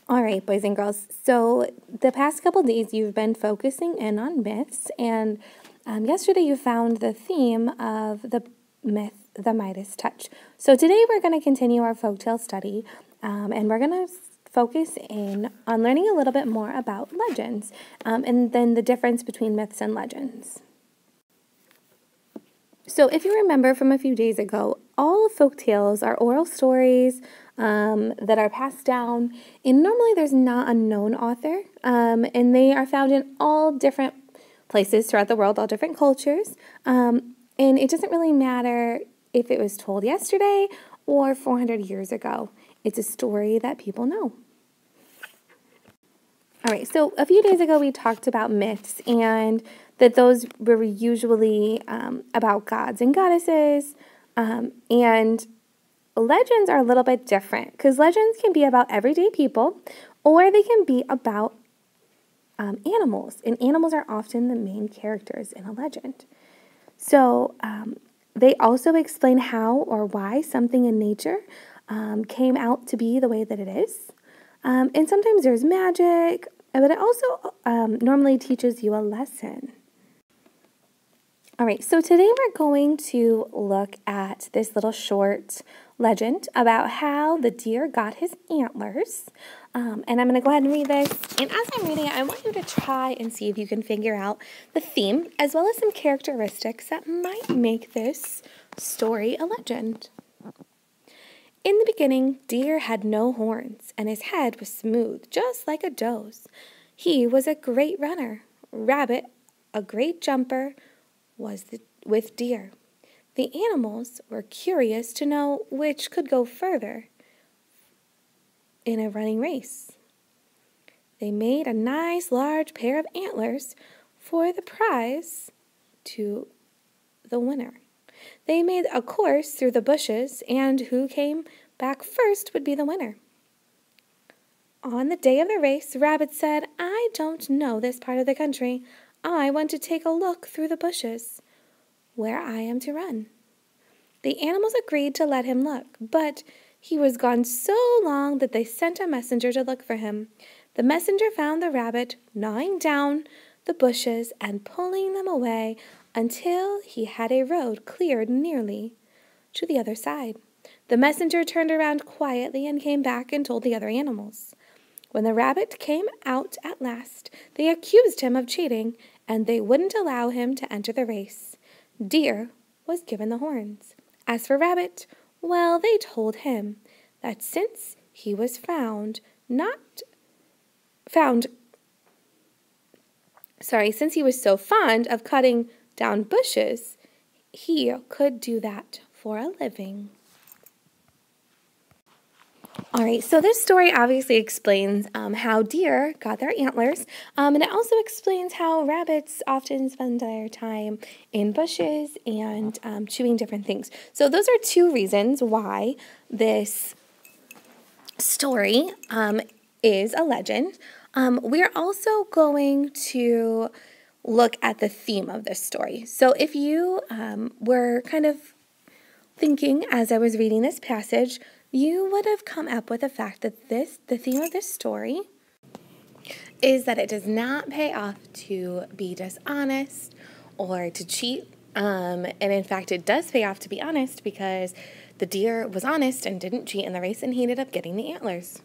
All right, boys and girls. So the past couple days you've been focusing in on myths, and yesterday you found the theme of the myth, the Midas touch. So today we're going to continue our folktale study, and we're going to focus in on learning a little bit more about legends, and then the difference between myths and legends. So if you remember from a few days ago, all of folktales are oral stories that are passed down, and normally there's not a known author, and they are found in all different places throughout the world, all different cultures, and it doesn't really matter if it was told yesterday or 400 years ago. It's a story that people know. All right, so a few days ago we talked about myths, and that those were usually about gods and goddesses, and legends are a little bit different, because legends can be about everyday people, or they can be about animals, and animals are often the main characters in a legend. So they also explain how or why something in nature came out to be the way that it is. And sometimes there's magic, but it also normally teaches you a lesson. All right, so today we're going to look at this little short legend about how the deer got his antlers. And I'm going to go ahead and read this. And as I'm reading it, I want you to try and see if you can figure out the theme, as well as some characteristics that might make this story a legend. In the beginning, Deer had no horns, and his head was smooth, just like a doe's. He was a great runner. Rabbit, a great jumper, was with Deer. The animals were curious to know which could go further in a running race. They made a nice large pair of antlers for the prize to the winner. They made a course through the bushes, and who came back first would be the winner. On the day of the race, Rabbit said, "I don't know this part of the country. I want to take a look through the bushes where I am to run." The animals agreed to let him look, but he was gone so long that they sent a messenger to look for him. The messenger found the rabbit gnawing down the bushes and pulling them away until he had a road cleared nearly to the other side. The messenger turned around quietly and came back and told the other animals. When the rabbit came out at last, they accused him of cheating, and they wouldn't allow him to enter the race. Deer was given the horns. As for Rabbit, well, they told him that since he was since he was so fond of cutting down bushes, he could do that for a living. All right, so this story obviously explains how deer got their antlers, and it also explains how rabbits often spend their time in bushes and chewing different things. So those are two reasons why this story is a legend. We're also going to look at the theme of this story. So if you were kind of thinking as I was reading this passage, you would have come up with the fact that the theme of this story is that it does not pay off to be dishonest or to cheat. And in fact, it does pay off to be honest, because the deer was honest and didn't cheat in the race, and he ended up getting the antlers.